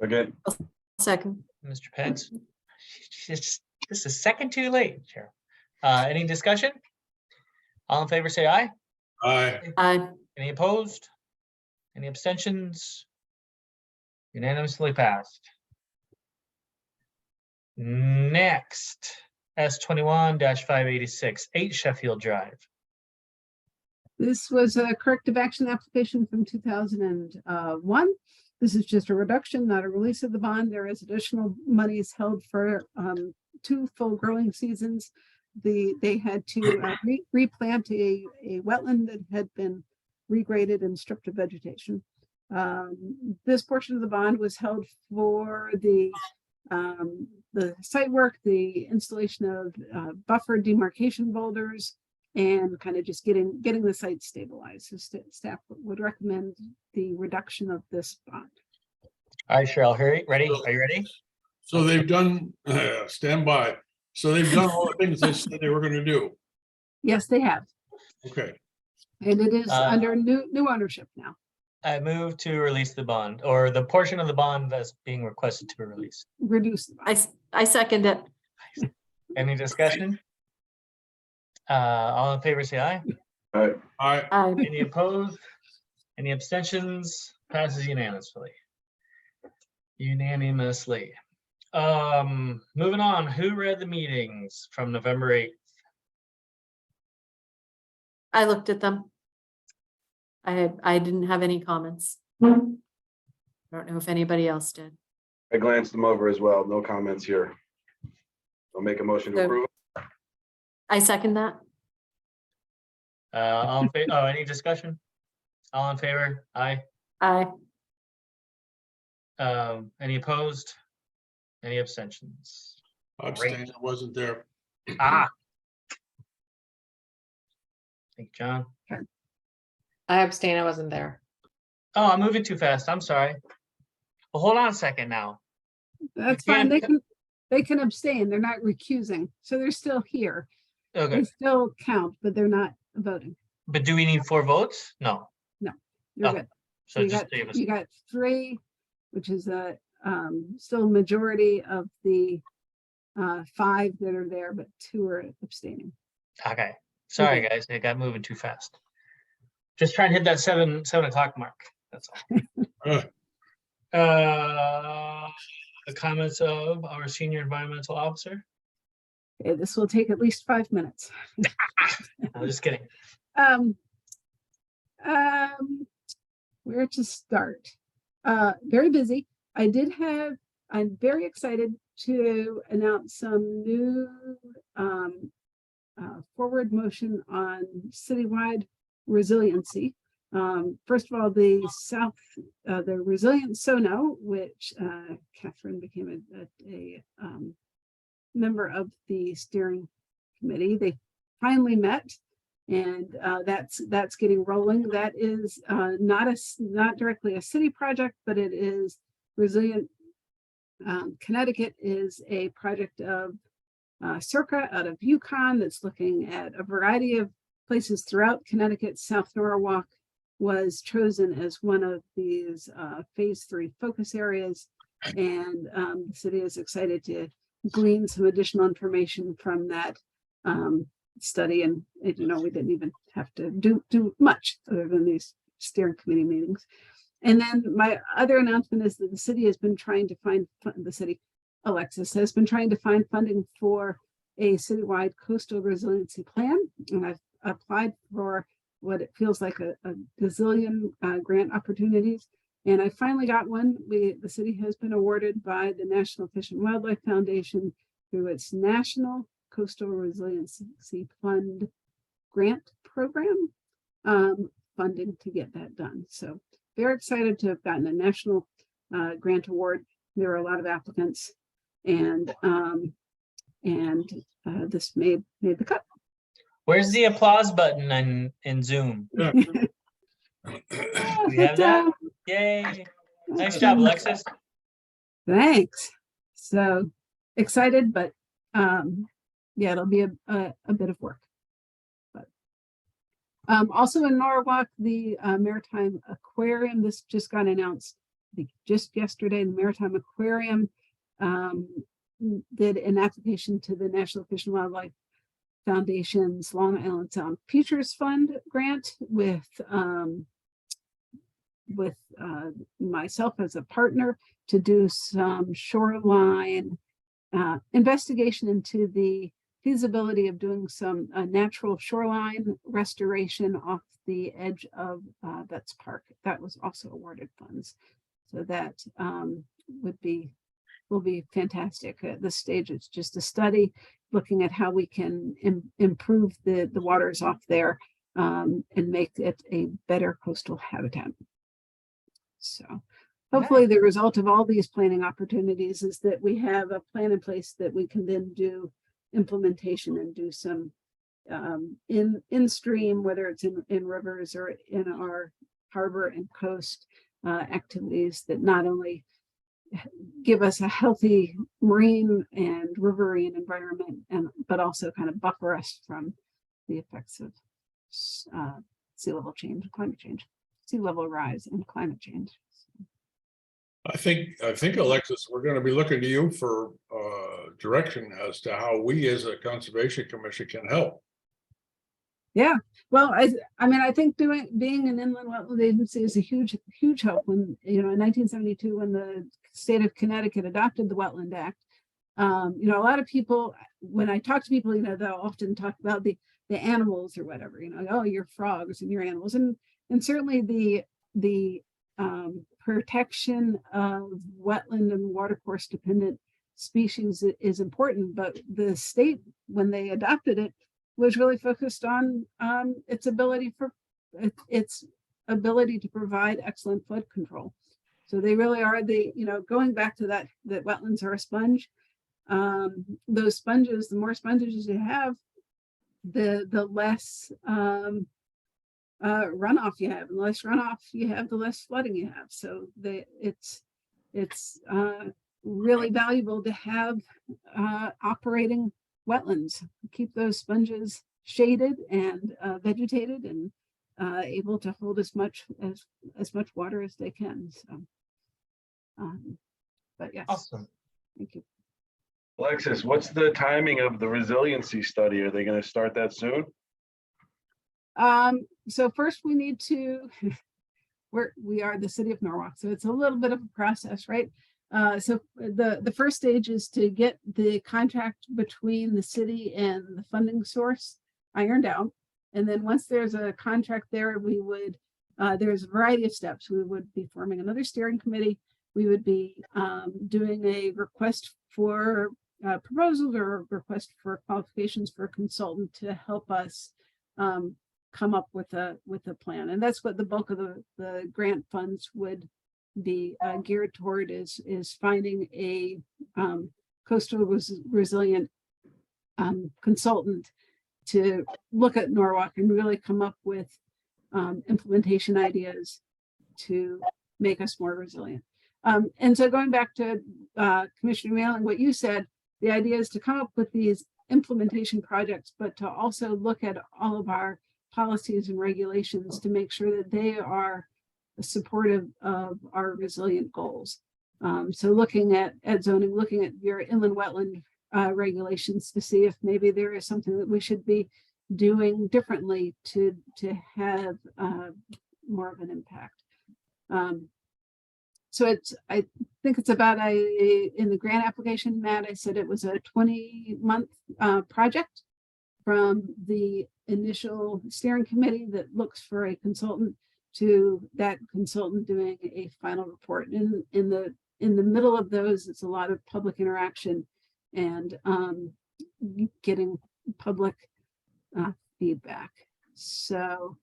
Again, second, Mr. Pence. Just a second too late, Cheryl. Any discussion? All in favor, say aye. Aye. I, Any opposed? Any abstentions? Unanimously passed. Next, S21-586, 8 Sheffield Drive. This was a corrective action application from 2001. This is just a reduction, not a release of the bond. There is additional monies held for 2 full growing seasons. They had to replant a wetland that had been regraded and stripped of vegetation. This portion of the bond was held for the site work, the installation of buffer demarcation boulders, and kind of just getting the site stabilized. So staff would recommend the reduction of this bond. All right, Cheryl, ready? Are you ready? So they've done, stand by. So they've done all the things they said they were gonna do. Yes, they have. Okay, And it is Uh, under new ownership now. I move to release the bond, or the portion of the bond that's being requested to be released. Reduce the bond. I second it. Any discussion? All in favor, say aye. aye. I, I, Any opposed? Any abstentions? Passes unanimously. Unanimously. Moving on, who read the meetings from November 8th? I looked at them. I didn't have any comments. I don't know if anybody else did. I glanced them over as well. No comments here. I'll make a motion to So- approve. I second that. All in favor, any discussion? All in favor? Aye. I, Any opposed? Any abstentions? abstained, I wasn't there. Ah. Thank you, John. I abstain. I wasn't there. Oh, I'm moving too fast. I'm sorry. Well, hold on a second now. That's You fine. can't- They can abstain. They're not recusing. So they're still here. They Okay, still count, but they're not voting. but do we need 4 votes? No. You're Oh, good. So You just got, 3 of us. you got 3, which is a still majority of the 5 that are there, but 2 are abstaining. Okay, Sorry, Okay. guys, I got moving too fast. Just trying to hit that 7 o'clock mark. That's all. The comments of our senior environmental officer. Okay, this will take at least 5 minutes. I'm just kidding. Um, where to start? Very busy. I'm very excited to announce some new forward motion on citywide resiliency. First of all, the Resilient Sono, which Catherine became a member of the steering committee. They finally met, and that's getting rolling. That is not directly a city project, but it is Resilient Connecticut is a project of Circa out of Yukon that's looking at a variety of places throughout Connecticut. South Norwalk was chosen as one of these phase 3 focus areas, and the city is excited to glean some additional information from that study. And we didn't even have to do much other than these steering committee meetings. And then my other announcement is that the city has been trying to find Alexis has been trying to find funding for a citywide coastal resiliency plan, and I've applied for what it feels like a gazillion grant opportunities. And I finally got one. The city has been awarded by the National Fish and Wildlife Foundation through its National Coastal Resiliency Fund grant program funding to get that done. So very excited to have gotten a national grant award. There are a lot of applicants, and this made the cut. Where's the applause button in Zoom? Yeah. We have that? Yay. Nice job, Alexis. Thanks. So excited, but yeah, it'll be a bit of work. But also in Norwalk, the Maritime Aquarium, this just got announced, I think just yesterday. The Maritime Aquarium did an application to the National Fish and Wildlife Foundation's Long Island Sound Futures Fund grant with myself as a partner to do some shoreline investigation into the feasibility of doing some natural shoreline restoration off the edge of Betts Park. That was also awarded funds. So that will be fantastic. At this stage, it's just a study looking at how we can improve the waters off there and make it a better coastal habitat. So hopefully the result of all these planning opportunities is that we have a plan in place that we can then do implementation and do some in stream, whether it's in rivers or in our harbor and coast activities that not only give us a healthy marine and riverine environment, but also kind of buffer us from the effects of sea level change, climate change, sea level rise, and climate change. I think Alexis, we're going to be looking to you for direction as to how we as a conservation commission can help. Yeah, well, I mean, I think being an inland wetland agency is a huge help. When, in 1972, when the state of Connecticut adopted the Wetland Act, a lot of people, when I talk to people, they'll often talk about the animals or whatever, oh, your frogs and your animals, and certainly the protection of wetland and watercourse dependent species is important, but the state, when they adopted it, was really focused on its ability to provide excellent flood control. So they really are going back to that wetlands are a sponge. Those sponges, the more sponges you have, the less runoff you have, and the less runoff you have, the less flooding you have. So it's really valuable to have operating wetlands, keep those sponges shaded and vegetated and able to hold as much water as they can. So, but yes, Awesome. Thank you. Alexis, what's the timing of the resiliency study? Are they going to start that soon? So first we need to, we are the city of Norwalk, so it's a little bit of a process, right? So the first stage is to get the contract between the city and the funding source ironed out. And then once there's a contract there, we would, there's a variety of steps. We would be forming another steering committee. We would be doing a request for proposals or request for qualifications for a consultant to help us come up with a plan. And that's what the bulk of the grant funds would be geared toward, is finding a coastal resilient consultant to look at Norwalk and really come up with implementation ideas to make us more resilient. And so going back to Commissioner Mailing, what you said, the idea is to come up with these implementation projects, but to also look at all of our policies and regulations to make sure that they are supportive of our resilient goals. So looking at zoning, looking at your inland wetland regulations to see if maybe there is something that we should be doing differently to have more of an impact. So it's, I think it's about in the grant application, Matt, I said it was a 20-month project from the initial steering committee that looks for a consultant to that consultant doing a final report. In the middle of those, it's a lot of public interaction and getting public feedback. So,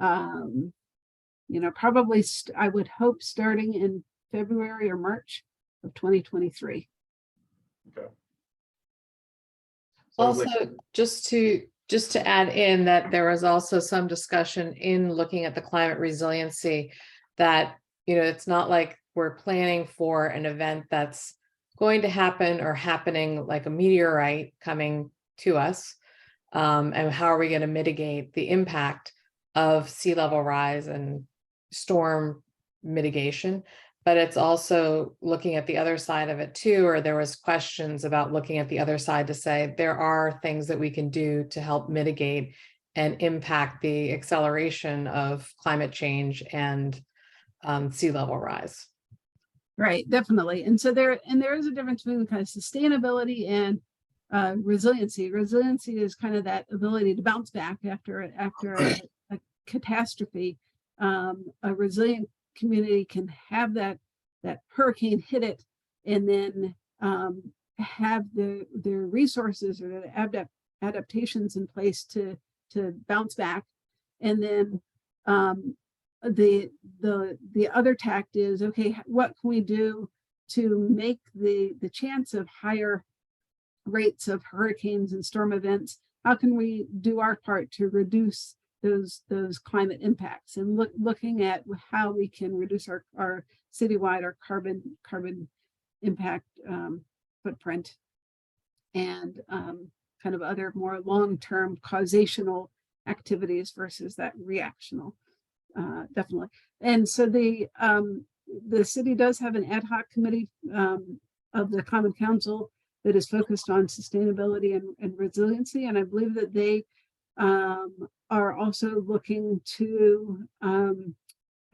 you know, probably I would hope starting in February or March of 2023. Okay. Sounds Also, like- just to add in that there was also some discussion in looking at the climate resiliency that, you know, it's not like we're planning for an event that's going to happen or happening like a meteorite coming to us. And how are we going to mitigate the impact of sea level rise and storm mitigation? But it's also looking at the other side of it too, or there was questions about looking at the other side to say there are things that we can do to help mitigate and impact the acceleration of climate change and sea level rise. Right, definitely. And so there is a difference between kind of sustainability and resiliency. Resiliency is kind of that ability to bounce back after a catastrophe. A resilient community can have that hurricane hit it and then have their resources or the adaptations in place to bounce back. And then the other tact is, okay, what can we do to make the chance of higher rates of hurricanes and storm events? How can we do our part to reduce those climate impacts, and looking at how we can reduce our citywide, our carbon impact footprint, and kind of other more long-term causational activities versus that reactional, definitely. And so the city does have an ad hoc committee of the Common Council that is focused on sustainability and resiliency, and I believe that they are also looking to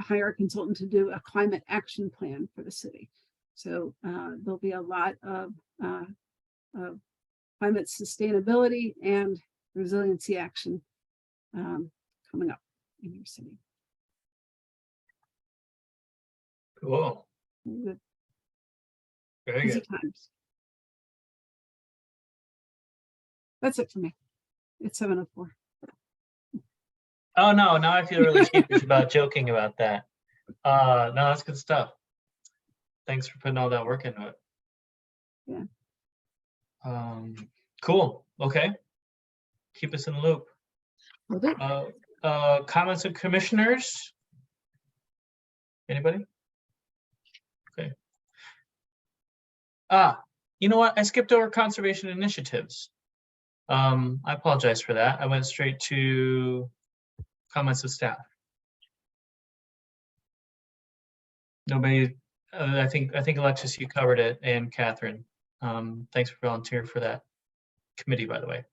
hire a consultant to do a climate action plan for the city. So there'll be a lot of climate sustainability and resiliency action coming up in your city. Cool. Good. Very Busy good. times. That's it for me. It's 7:04. Oh, no, now I feel really sheepish about joking about that. No, that's good stuff. Thanks for putting all that work into it. Yeah. Cool. Okay. Keep us in the loop. Will do. Comments of commissioners? Anybody? Okay. You know what? I skipped over conservation initiatives. I apologize for that. I went straight to comments of staff. Nobody, I think Alexis, you covered it, and Catherine. Thanks for volunteering for that committee, by the way.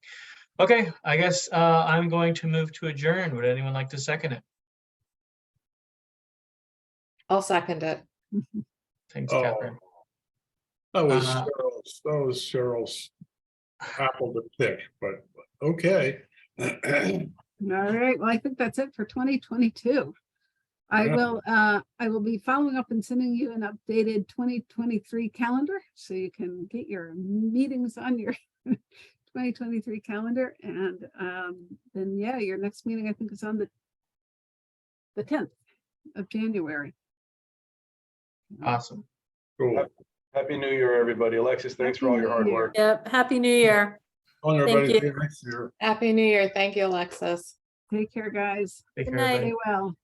Okay, I guess I'm going to move to adjourn. Would anyone like to second it? I'll second it. Thanks, Oh, Catherine. that was Uh, Cheryl's apple to pick, but okay. All right, well, I think that's it for 2022. Yeah. I will be following up and sending you an updated 2023 calendar, so you can get your meetings on your 2023 calendar. And then, yeah, your next meeting, I think, is on the 10th of January. Awesome. Cool. Happy New Year, everybody. Alexis, thanks for all your hard Happy New Year. work. Yep, Happy New Year. On Thank everybody, you. see you next year. Happy New Year. Thank you, Alexis. Take care, guys. Take Good care, everybody. night. Stay well.